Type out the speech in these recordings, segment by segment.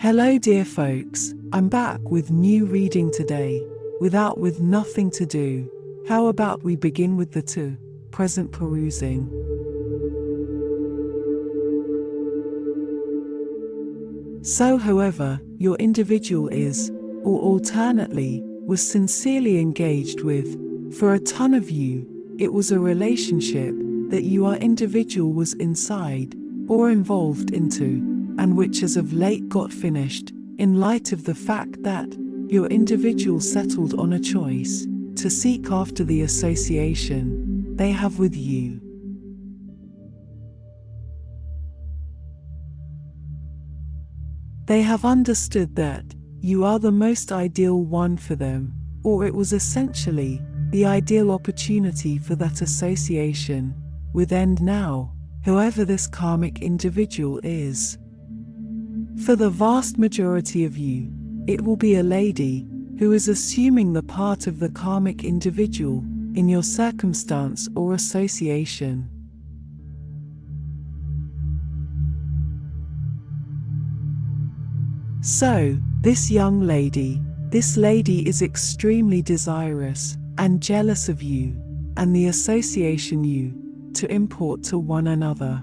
Hello dear folks, I'm back with new reading today, with nothing to do. How about we begin with the present perusing. So however, your individual is, or alternately, was sincerely engaged with, for a ton of you, it was a relationship that your individual was inside, or involved into, and which as of late got finished, in light of the fact that your individual settled on a choice to seek after the association they have with you. They have understood that you are the most ideal one for them, or it was essentially the ideal opportunity for that association with end now, whoever this karmic individual is. For the vast majority of you, it will be a lady who is assuming the part of the karmic individual in your circumstance or association. So, this lady is extremely desirous and jealous of you and the association you to import to one another.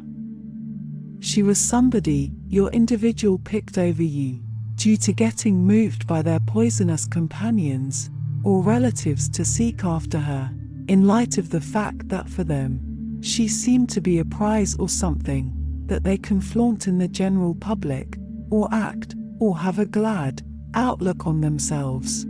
She was somebody your individual picked over you due to getting moved by their poisonous companions or relatives to seek after her, in light of the fact that for them, she seemed to be a prize or something that they can flaunt in the general public, or act, or have a glad outlook on themselves.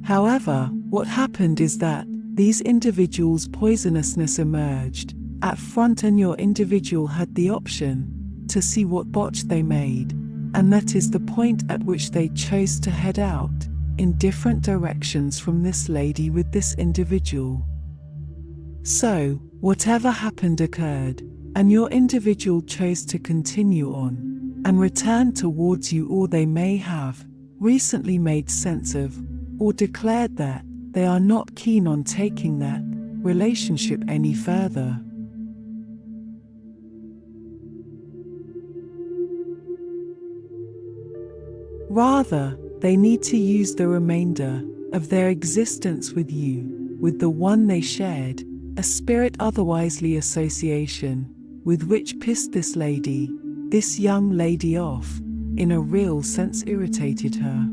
However, what happened is that these individuals' poisonousness emerged at front, and your individual had the option to see what botch they made, and that is the point at which they chose to head out in different directions from this lady with this individual. So, whatever happened occurred, and your individual chose to continue on and return towards you, or they may have recently made sense of or declared that they are not keen on taking that relationship any further. Rather, they need to use the remainder of their existence with you, with the one they shared, a spirit otherwisely association, with which pissed this young lady off, in a real sense irritated her.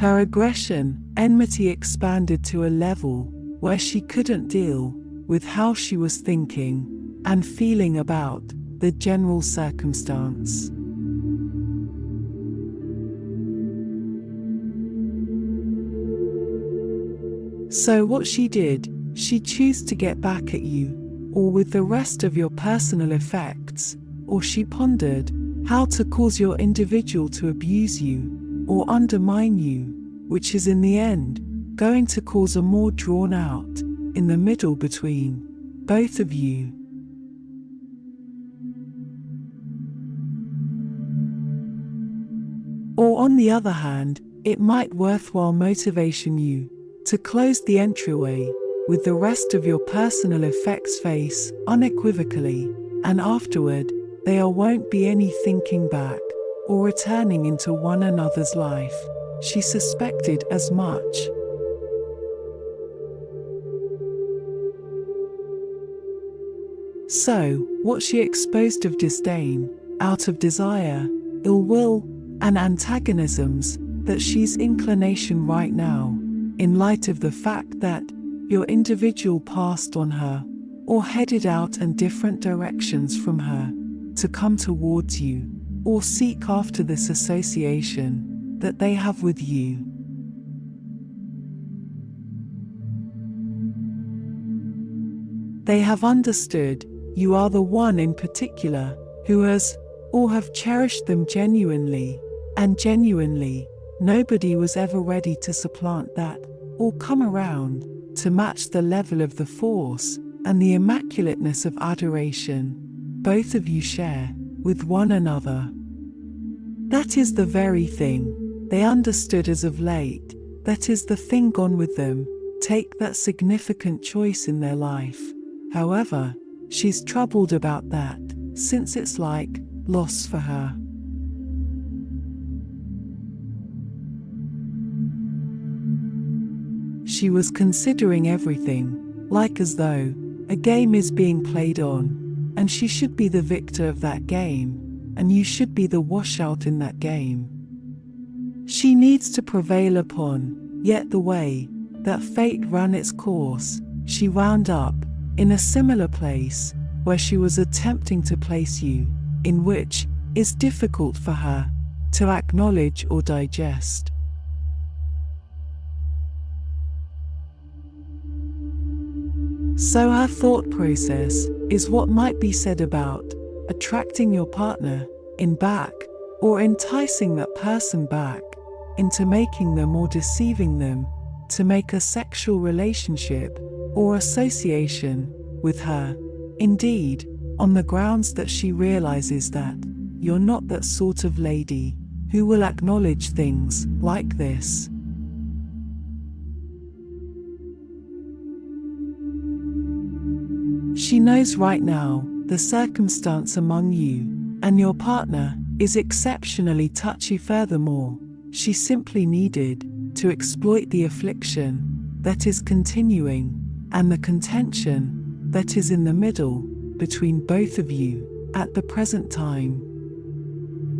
Her aggression, enmity expanded to a level where she couldn't deal with how she was thinking and feeling about the general circumstance. So what she did, she chose to get back at you, or with the rest of your personal effects, or she pondered how to cause your individual to abuse you or undermine you, which is in the end going to cause a more drawn out in the middle between both of you. Or on the other hand, it might worthwhile motivation you to close the entryway with the rest of your personal effects face unequivocally, and afterward there won't be any thinking back or returning into one another's life. She suspected as much. So, what she exposed of disdain, out of desire, ill will, and antagonisms, that she's inclination right now, in light of the fact that your individual passed on her, or headed out in different directions from her, to come towards you, or seek after this association that they have with you. They have understood you are the one in particular who has, or have cherished them genuinely, and genuinely, nobody was ever ready to supplant that, or come around to match the level of the force and the immaculateness of adoration both of you share with one another. That is the very thing they understood as of late, that is the thing gone with them, take that significant choice in their life. However, She's troubled about that, since it's like loss for her. She was considering everything, like as though a game is being played on, and she should be the victor of that game, and you should be the washout in that game. She needs to prevail upon, yet the way that fate ran its course, she wound up in a similar place, where she was attempting to place you, in which is difficult for her to acknowledge or digest. So her thought process is what might be said about attracting your partner in back, or enticing that person back into making them or deceiving them to make a sexual relationship or association with her. Indeed, on the grounds that she realizes that you're not that sort of lady who will acknowledge things like this. She knows right now the circumstance among you and your partner is exceptionally touchy. Furthermore, she simply needed to exploit the affliction that is continuing and the contention that is in the middle between both of you at the present time.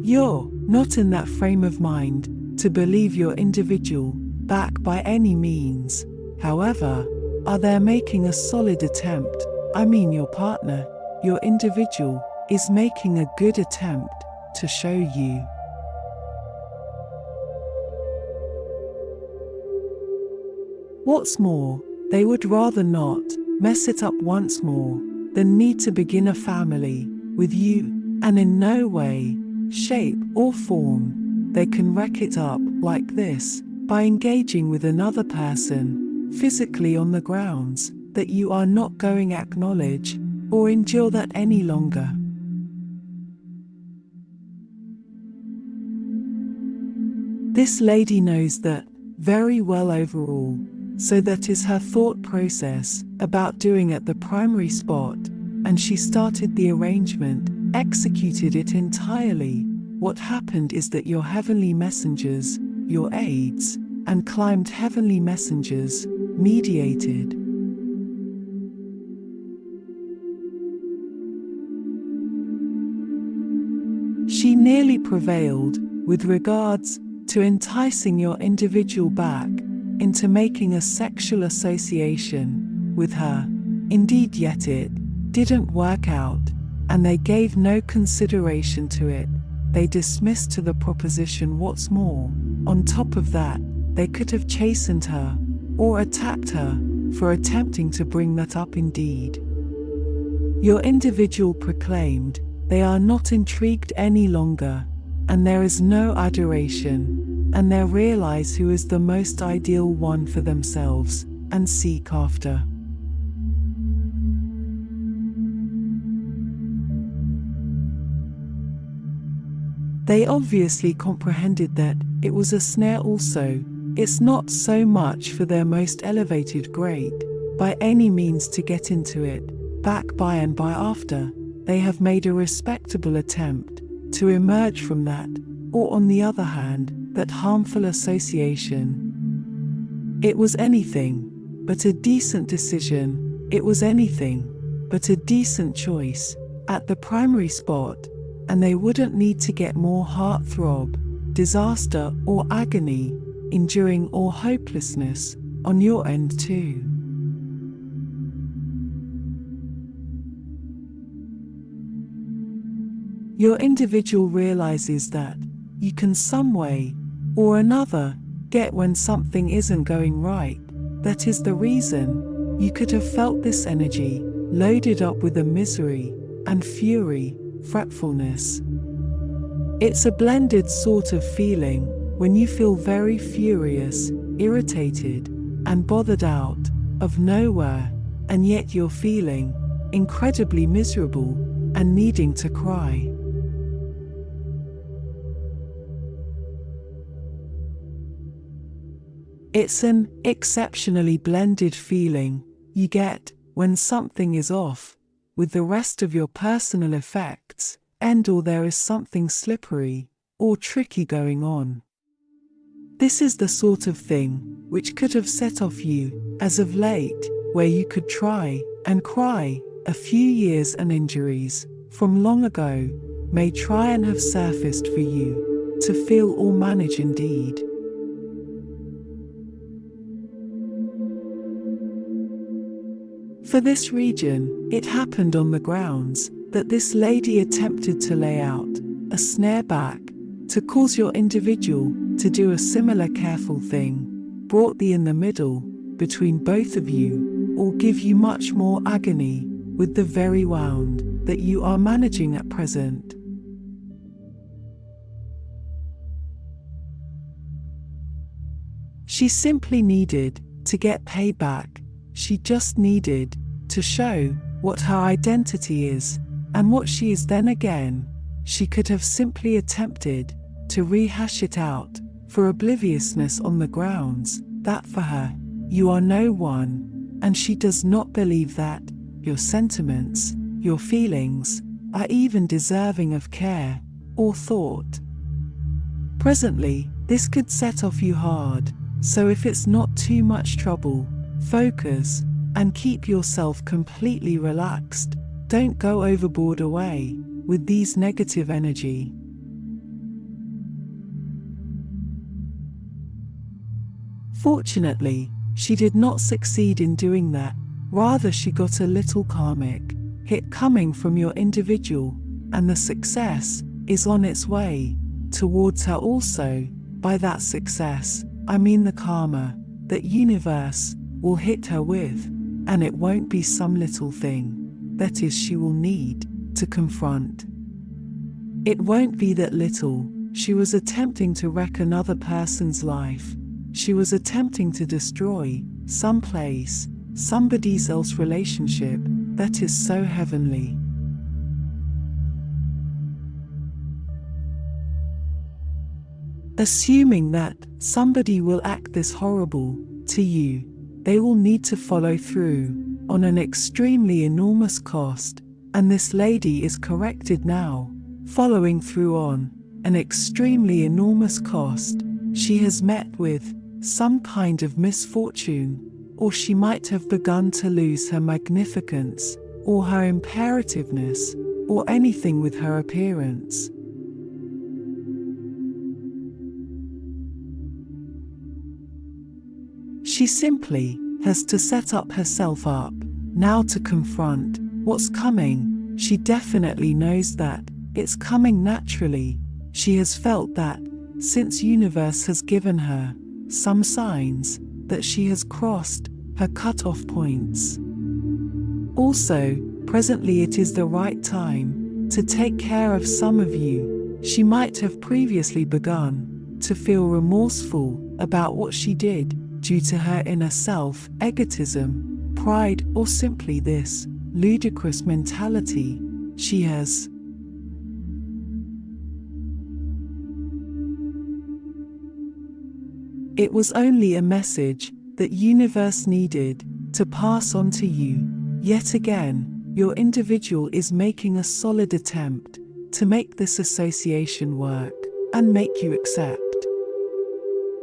You're not in that frame of mind to believe your individual back by any means. However, they're making a solid attempt. Your partner, your individual, is making a good attempt to show you. What's more, they would rather not mess it up once more than need to begin a family with you, and in no way, shape, or form they can wreck it up like this by engaging with another person physically on the grounds that you are not going to acknowledge or endure that any longer. This lady knows that very well overall, so that is her thought process about doing at the primary spot, and she started the arrangement, executed it entirely. What happened is that your heavenly messengers, your aides, and climbed heavenly messengers, mediated. She nearly prevailed with regards to enticing your individual back into making a sexual association with her. Indeed, yet it didn't work out, and they gave no consideration to it. They dismissed to the proposition. What's more, on top of that, they could have chastened her or attacked her for attempting to bring that up. Indeed, your individual proclaimed they are not intrigued any longer, and there is no adoration, and they realize who is the most ideal one for themselves, and seek after. They obviously comprehended that it was a snare also. It's not so much for their most elevated grade, by any means, to get into it, back by and by after they have made a respectable attempt to emerge from that, or on the other hand, that harmful association. It was anything but a decent decision, it was anything but a decent choice at the primary spot, and they wouldn't need to get more heartthrob, disaster or agony, enduring or hopelessness on your end too. Your individual realizes that you can some way or another get when something isn't going right. That is the reason you could have felt this energy loaded up with a misery and fury, fretfulness. It's a blended sort of feeling when you feel very furious, irritated, and bothered out of nowhere, and yet you're feeling incredibly miserable and needing to cry. It's an exceptionally blended feeling you get when something is off, with the rest of your personal effects, or there is something slippery or tricky going on. This is the sort of thing which could have set off you, as of late, where you could try and cry a few years, and injuries from long ago may try and have surfaced for you to feel or manage indeed. For this region, it happened on the grounds that this lady attempted to lay out a snare back to cause your individual to do a similar careful thing, brought thee in the middle between both of you, or give you much more agony with the very wound that you are managing at present. She simply needed to get paid back. She just needed to show what her identity is and what she is. Then again, she could have simply attempted to rehash it out for obliviousness on the grounds that for her, you are no one, and she does not believe that your sentiments, your feelings, are even deserving of care or thought. Presently, this could set off you hard, so if it's not too much trouble, focus and keep yourself completely relaxed. Don't go overboard away with these negative energy. Fortunately, she did not succeed in doing that. Rather, she got a little karmic hit coming from your individual, and the success is on its way towards her also. By that success, I mean the karma that universe will hit her with, and it won't be some little thing. That is, she will need to confront. It won't be that little. She was attempting to wreck another person's life. She was attempting to destroy someplace, somebody else's relationship that is so heavenly. Assuming that somebody will act this horrible to you, they will need to follow through on an extremely enormous cost, and this lady is corrected now, following through on an extremely enormous cost. She has met with some kind of misfortune, or she might have begun to lose her magnificence, or her imperativeness, or anything with her appearance. She simply has to set up herself up now to confront what's coming. She definitely knows that it's coming naturally. She has felt that since universe has given her some signs that she has crossed her cut-off points. Also, presently it is the right time to take care of some of you. She might have previously begun to feel remorseful about what she did due to her inner self, egotism, pride, or simply this ludicrous mentality she has. It was only a message that universe needed to pass on to you. Yet again, your individual is making a solid attempt to make this association work and make you accept.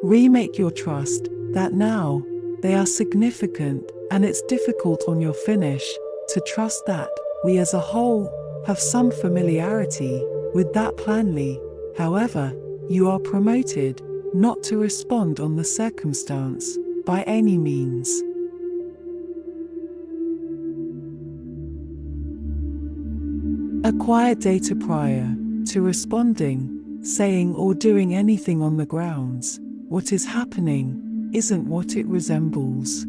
Remake your trust that now they are significant, and it's difficult on your finish to trust that we as a whole have some familiarity with that plainly. However, you are promoted not to respond on the circumstance by any means. Acquire data prior to responding, saying or doing anything on the grounds what is happening isn't what it resembles.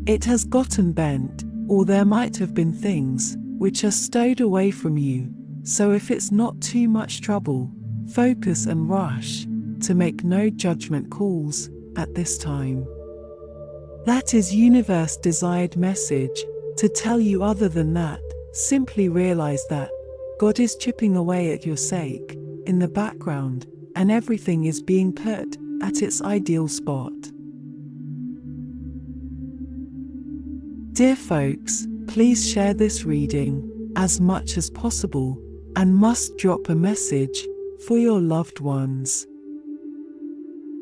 It has gotten bent, or there might have been things which are stowed away from you, so if it's not too much trouble, focus and rush to make no judgment calls at this time. That is universe desired message to tell you. Other than that, simply realize that God is chipping away at your sake in the background, and everything is being put at its ideal spot. Dear folks, Please share this reading as much as possible and must drop a message for your loved ones.